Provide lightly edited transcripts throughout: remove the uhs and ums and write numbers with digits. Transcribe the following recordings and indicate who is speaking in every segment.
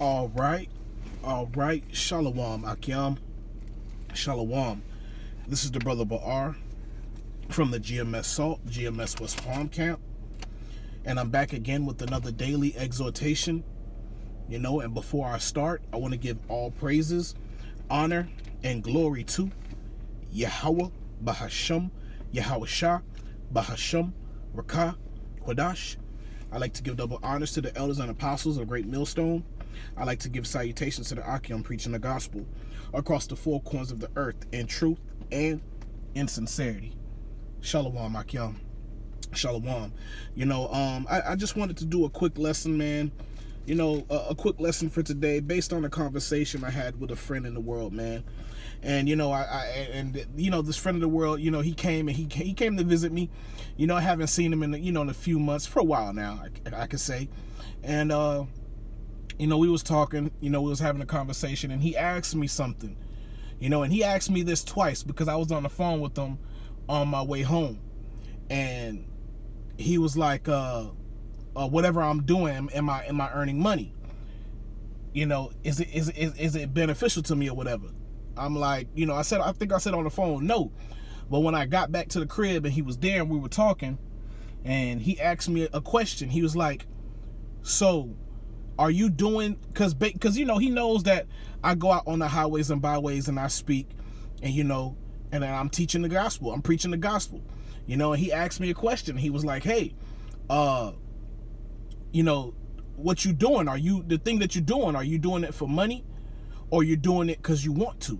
Speaker 1: All right, all right. Shalom, Akyam. Shalom. This is the brother Ba'ar from the GMS Salt, GMS West Palm Camp. And I'm back again with another daily exhortation. And before I start, I want to give all praises, honor, and glory to Yahweh, Bahasham, Yahweh Shah, Bahasham, Rakah, Quadash. I like to give double honors to the elders and apostles of Great Millstone. I like to give salutations to the Akyam preaching the gospel across the four corners of the earth in truth and in sincerity. Shalom, Akyam. Shalom. I just wanted to do a quick lesson, man. A quick lesson for today based on a conversation I had with a friend in the world, man. And this friend of the world, he came to visit me. I haven't seen him in a few months, for a while now, I could say. And we was talking, we was having a conversation, and he asked me something. And he asked me this twice because I was on the phone with him on my way home. And he was like, whatever I'm doing, am I earning money? Is it beneficial to me or whatever? I'm like, I think I said on the phone, no. But when I got back to the crib and he was there and we were talking, and he asked me a question. He was like, so are you doing, because he knows that I go out on the highways and byways and I speak, and and I'm teaching the gospel. I'm preaching the gospel. And he asked me a question. He was like, hey, what you doing? The thing that you're doing, are you doing it for money, or you're doing it because you want to?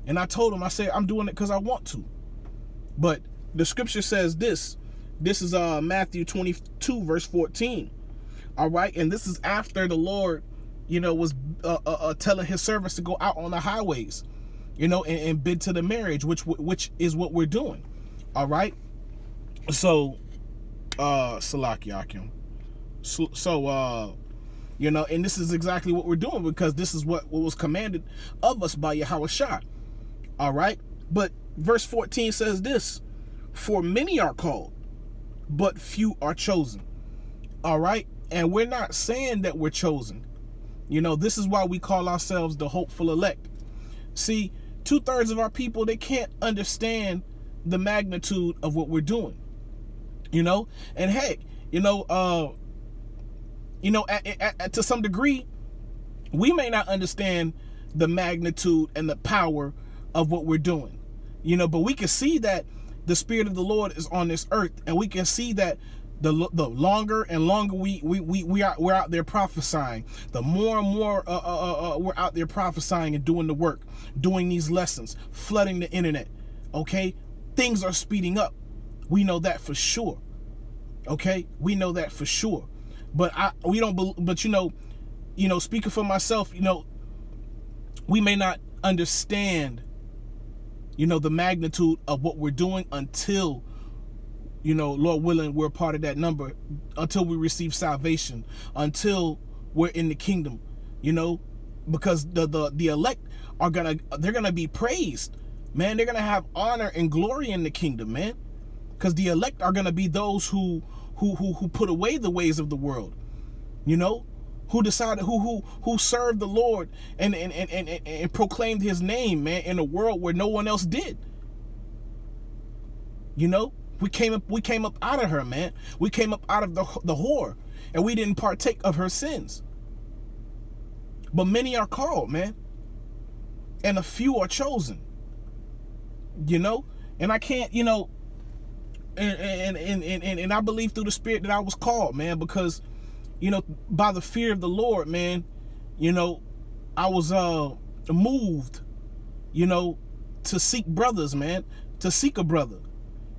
Speaker 1: And I told him, I said, I'm doing it because I want to. But the scripture says this. This is Matthew 22, verse 14. All right. And this is after the Lord, was telling his servants to go out on the highways, and bid to the marriage, which is what we're doing. All right. So, Salaki Akim. So, and this is exactly what we're doing, because this is what was commanded of us by Yahweh Shah. All right. But verse 14 says this: for many are called, but few are chosen. All right. And we're not saying that we're chosen. This is why we call ourselves the hopeful elect. See, 2/3 of our people, they can't understand the magnitude of what we're doing. And heck, to some degree, we may not understand the magnitude and the power of what we're doing, but we can see that the Spirit of the Lord is on this earth, and we can see that the longer and longer we're out there prophesying, the more and more we're out there prophesying and doing the work, doing these lessons, flooding the internet. Okay, things are speeding up. We know that for sure. Okay, we know that for sure. But we don't. But speaking for myself, we may not understand, the magnitude of what we're doing until, Lord willing, we're part of that number, until we receive salvation, until we're in the kingdom, because the elect they're gonna be praised, man. They're gonna have honor and glory in the kingdom, man, because the elect are gonna be those who put away the ways of the world, who decided, who served the Lord and proclaimed his name, man, in a world where no one else did. We came up out of her, man. We came up out of the whore, and we didn't partake of her sins. But many are called, man, and a few are chosen. And I can't, and I believe through the Spirit that I was called, man, because, by the fear of the Lord, man, I was moved, to seek brothers, man, to seek a brother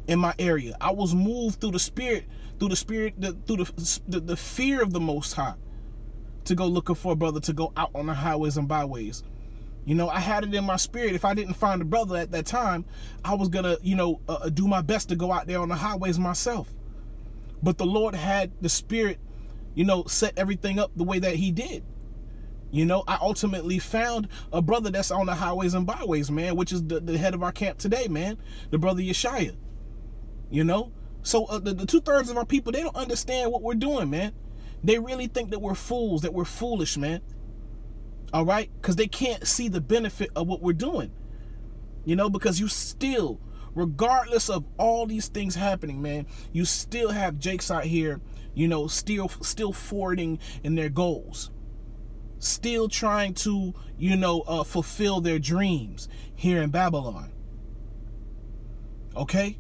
Speaker 1: in my area. I was moved through the Spirit, through the fear of the Most High, to go looking for a brother, to go out on the highways and byways. I had it in my spirit. If I didn't find a brother at that time, I was gonna, do my best to go out there on the highways myself. But the Lord had the Spirit, set everything up the way that he did. I ultimately found a brother that's on the highways and byways, man, which is the head of our camp today, man, the brother Yeshaya. So the 2/3 of our people, they don't understand what we're doing, man. They really think that we're fools, that we're foolish, man. All right? Because they can't see the benefit of what we're doing. You know, because you still, regardless of all these things happening, man, you still have Jakes out here, you know, still forwarding in their goals. Still trying to, you know, fulfill their dreams here in Babylon. Okay?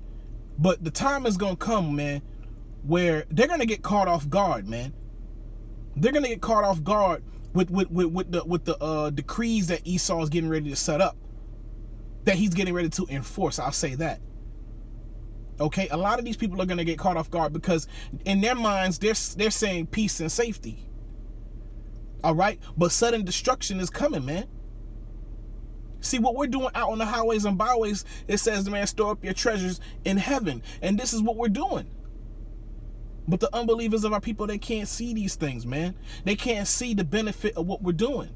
Speaker 1: But the time is going to come, man, where they're going to get caught off guard, man. They're going to get caught off guard with the decrees that Esau is getting ready to set up, that he's getting ready to enforce. I'll say that. Okay? A lot of these people are going to get caught off guard because in their minds, they're saying peace and safety. All right? But sudden destruction is coming, man. See, what we're doing out on the highways and byways, it says, man, store up your treasures in heaven. And this is what we're doing. But the unbelievers of our people, they can't see these things, man. They can't see the benefit of what we're doing.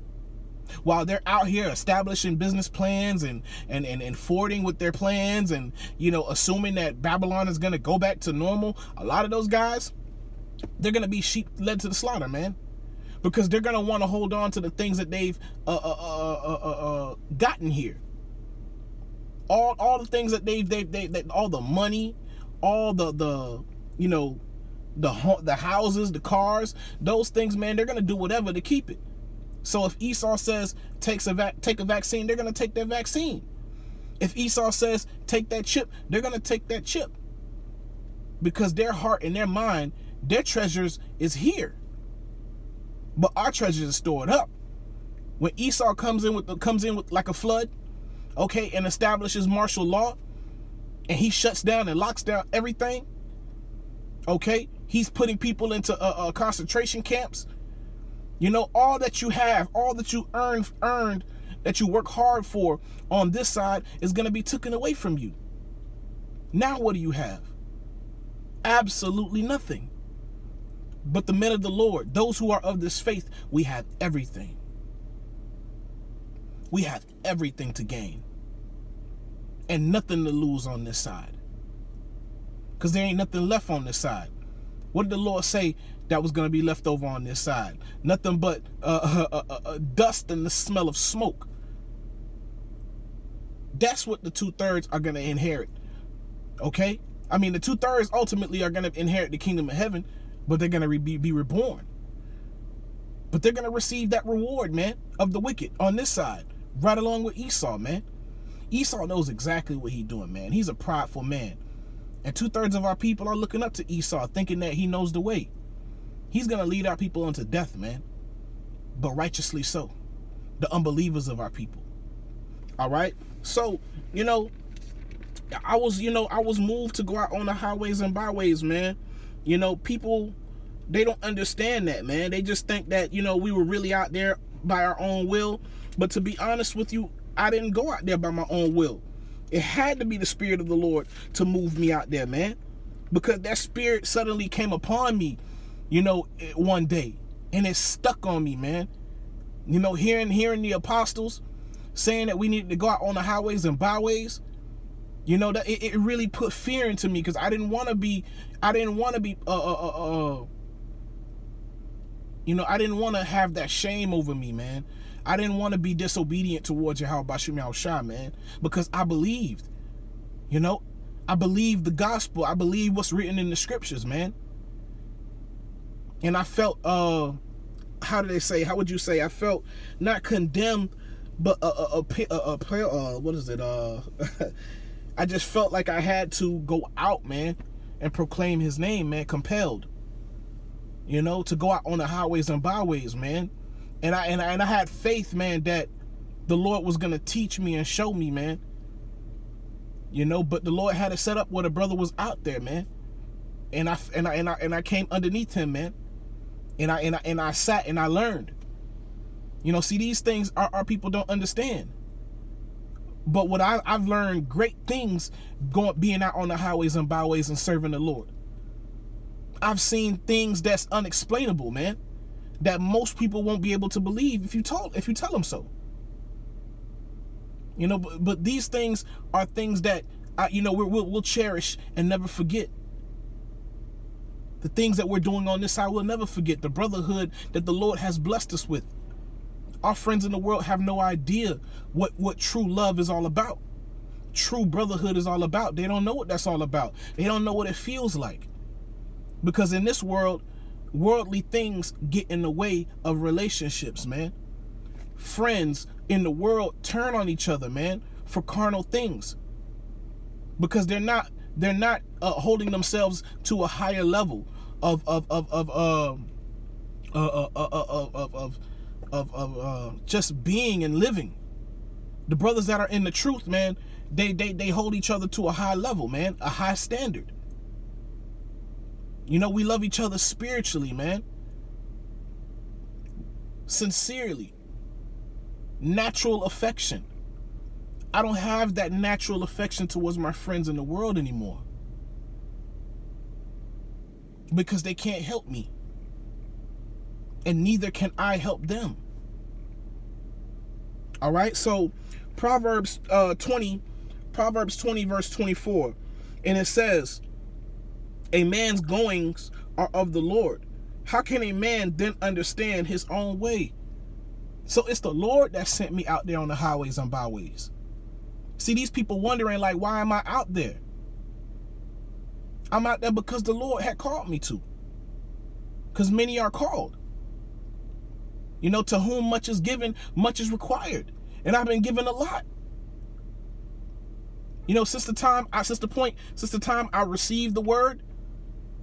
Speaker 1: While they're out here establishing business plans and forwarding with their plans and, you know, assuming that Babylon is going to go back to normal, a lot of those guys, they're going to be sheep led to the slaughter, man. Because they're going to want to hold on to the things that they've gotten here. All the things that they all the money, all the you know, the houses, the cars, those things, man, they're going to do whatever to keep it. So if Esau says take a vaccine, they're going to take that vaccine. If Esau says take that chip, they're going to take that chip. Because their heart and their mind, their treasures is here. But our treasures are stored up. When Esau comes in with like a flood, okay, and establishes martial law, and he shuts down and locks down everything, okay, he's putting people into concentration camps. You know, all that you have, all that you earned, that you work hard for on this side is going to be taken away from you. Now what do you have? Absolutely nothing. But the men of the Lord, those who are of this faith, we have everything. We have everything to gain. And nothing to lose on this side. Because there ain't nothing left on this side. What did the Lord say that was going to be left over on this side? Nothing but dust and the smell of smoke. That's what the 2/3 are going to inherit. Okay? I mean, the 2/3 ultimately are going to inherit the kingdom of heaven. But they're going to be reborn. But they're going to receive that reward, man, of the wicked on this side. Right along with Esau, man. Esau knows exactly what he's doing, man. He's a prideful man. And 2/3 of our people are looking up to Esau, thinking that he knows the way. He's going to lead our people unto death, man. But righteously so. The unbelievers of our people. All right? So, you know, I was moved to go out on the highways and byways, man. You know, people, they don't understand that, man. They just think that, you know, we were really out there by our own will. But to be honest with you, I didn't go out there by my own will. It had to be the Spirit of the Lord to move me out there, man. Because that Spirit suddenly came upon me, you know, one day. And it stuck on me, man. You know, hearing the apostles saying that we needed to go out on the highways and byways. You know, that it really put fear into me because I didn't want to be, you know, I didn't want to have that shame over me, man. I didn't want to be disobedient towards Yahweh Bashim Yahushua, man, because I believed, you know, I believed the gospel. I believe what's written in the scriptures, man. And I felt, how would you say? I felt not condemned, but what is it? I just felt like I had to go out, man, and proclaim his name, man, compelled, you know, to go out on the highways and byways, man. And I had faith, man, that the Lord was going to teach me and show me, man, you know, but the Lord had it set up where the brother was out there, man. And I came underneath him, man. And I sat and I learned, you know, see, these things our people don't understand. But what I've learned great things being out on the highways and byways and serving the Lord. I've seen things that's unexplainable, man, that most people won't be able to believe if you tell them so. You know, but these things are things that you know we'll cherish and never forget. The things that we're doing on this side, we'll never forget. The brotherhood that the Lord has blessed us with. Our friends in the world have no idea what true love is all about. True brotherhood is all about. They don't know what that's all about. They don't know what it feels like. Because in this world, worldly things get in the way of relationships, man. Friends in the world turn on each other, man, for carnal things. Because they're not holding themselves to a higher level of just being and living. The brothers that are in the truth, man, they hold each other to a high level, man, a high standard. You know, we love each other spiritually, man. Sincerely. Natural affection. I don't have that natural affection towards my friends in the world anymore. Because they can't help me. And neither can I help them. All right? So, Proverbs 20 verse 24. And it says, a man's goings are of the Lord. How can a man then understand his own way? So it's the Lord that sent me out there on the highways and byways. See, these people wondering, like, why am I out there? I'm out there because the Lord had called me to. Because many are called. You know, to whom much is given, much is required. And I've been given a lot. You know, since the time I received the word,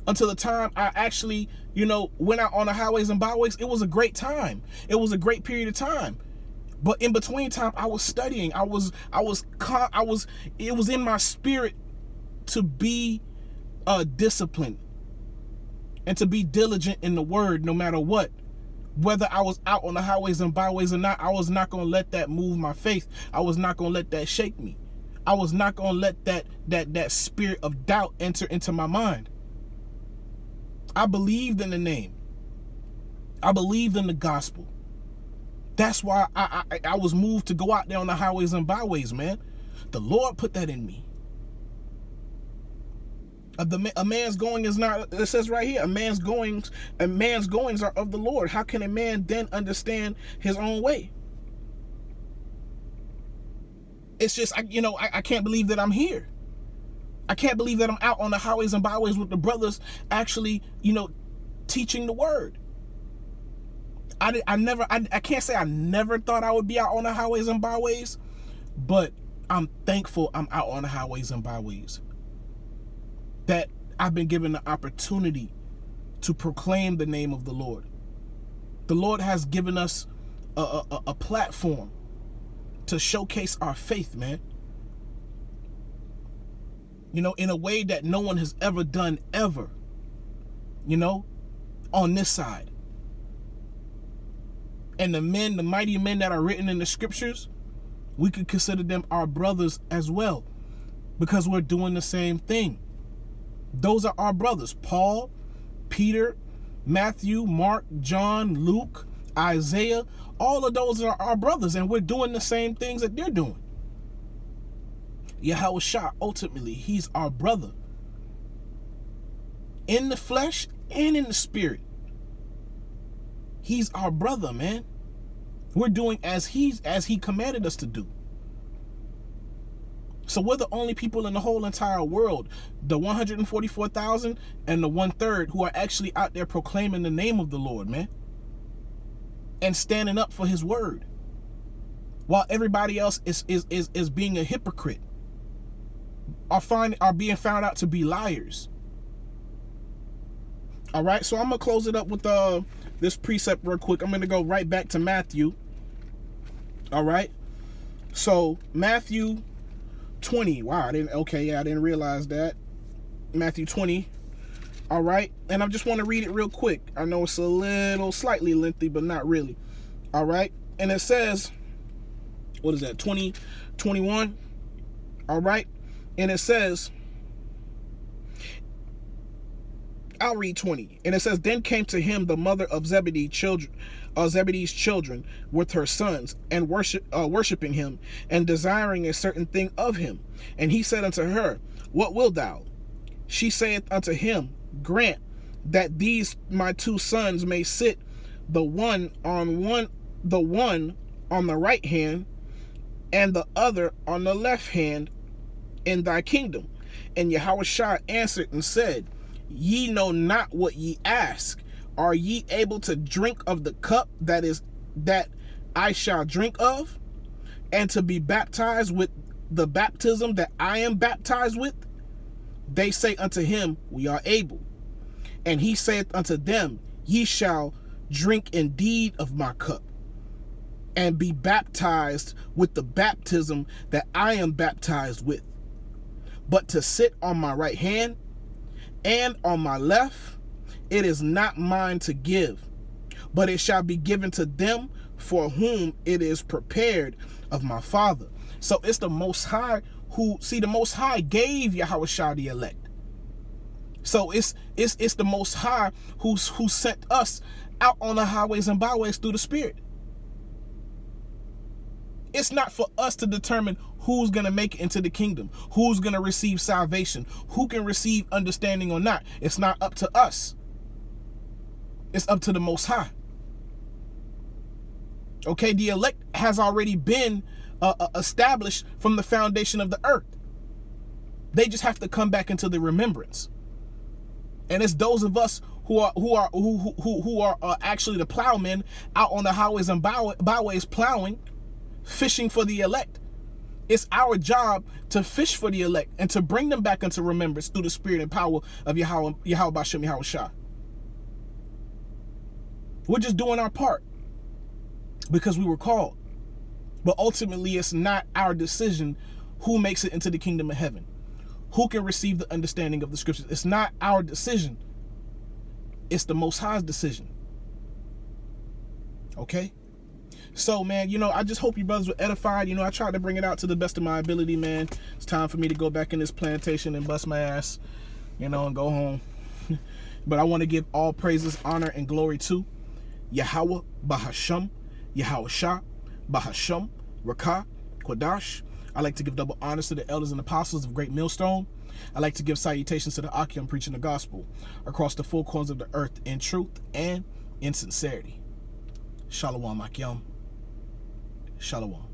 Speaker 1: until the time I actually, you know, went out on the highways and byways, it was a great time. It was a great period of time. But in between time, I was studying. It was in my spirit to be disciplined and to be diligent in the word no matter what. Whether I was out on the highways and byways or not, I was not going to let that move my faith. I was not going to let that shake me. I was not going to let that spirit of doubt enter into my mind. I believed in the name. I believed in the gospel. That's why I was moved to go out there on the highways and byways, man. The Lord put that in me. A man's going is not, it says right here, a man's goings are of the Lord. How can a man then understand his own way? It's just, I can't believe that I'm here. I can't believe that I'm out on the highways and byways with the brothers actually, teaching the word. I can't say I never thought I would be out on the highways and byways, but I'm thankful I'm out on the highways and byways. That I've been given the opportunity to proclaim the name of the Lord. The Lord has given us a platform to showcase our faith, man. In a way that no one has ever done, ever. On this side. And the mighty men that are written in the scriptures, we could consider them our brothers as well. Because we're doing the same thing. Those are our brothers. Paul, Peter, Matthew, Mark, John, Luke, Isaiah. All of those are our brothers. And we're doing the same things that they're doing. Yahushua, ultimately, he's our brother. In the flesh and in the spirit. He's our brother, man. We're doing as he commanded us to do. So we're the only people in the whole entire world, the 144,000 and the 1/3 who are actually out there proclaiming the name of the Lord, man. And standing up for his word. While everybody else is being a hypocrite. Are being found out to be liars. All right, so I'm going to close it up with this precept real quick. I'm going to go right back to Matthew. All right. So Matthew 20. Wow, I didn't realize that. Matthew 20. All right. And I just want to read it real quick. I know it's slightly lengthy, but not really. All right. And it says, what is that? 21. All right. And it says, I'll read 20. And it says, then came to him the mother of Zebedee's children with her sons, and worshiping him, and desiring a certain thing of him. And he said unto her, what wilt thou? She saith unto him, grant that these my two sons may sit, the one on the right hand, and the other on the left hand, in thy kingdom. And Yahushua answered and said, Ye know not what ye ask. Are ye able to drink of the cup that I shall drink of, and to be baptized with the baptism that I am baptized with? They say unto him, We are able. And he saith unto them, Ye shall drink indeed of my cup, and be baptized with the baptism that I am baptized with. But to sit on my right hand and on my left, it is not mine to give, but it shall be given to them for whom it is prepared of my Father. So it's the Most High the Most High gave Yahushua the elect. So it's the Most High who sent us out on the highways and byways through the Spirit. It's not for us to determine who's going to make it into the kingdom, who's going to receive salvation, who can receive understanding or not. It's not up to us. It's up to the Most High. Okay, the elect has already been established from the foundation of the earth. They just have to come back into the remembrance. And it's those of us who are actually the plowmen out on the highways and byways plowing, fishing for the elect. It's our job to fish for the elect and to bring them back into remembrance through the spirit and power of Yahweh Bashem Yahushua. We're just doing our part because we were called. But ultimately, it's not our decision who makes it into the kingdom of heaven, who can receive the understanding of the scriptures. It's not our decision. It's the Most High's decision. Okay? So, man, I just hope you brothers were edified. I tried to bring it out to the best of my ability, man. It's time for me to go back in this plantation and bust my ass, and go home. But I want to give all praises, honor, and glory to Yahweh Bahasham, Yahushua Bahasham, Rakah, Kodash. I like to give double honors to the elders and apostles of Great Millstone. I like to give salutations to the Akim preaching the gospel across the four corners of the earth in truth and in sincerity. Shalom Akim. Shalom.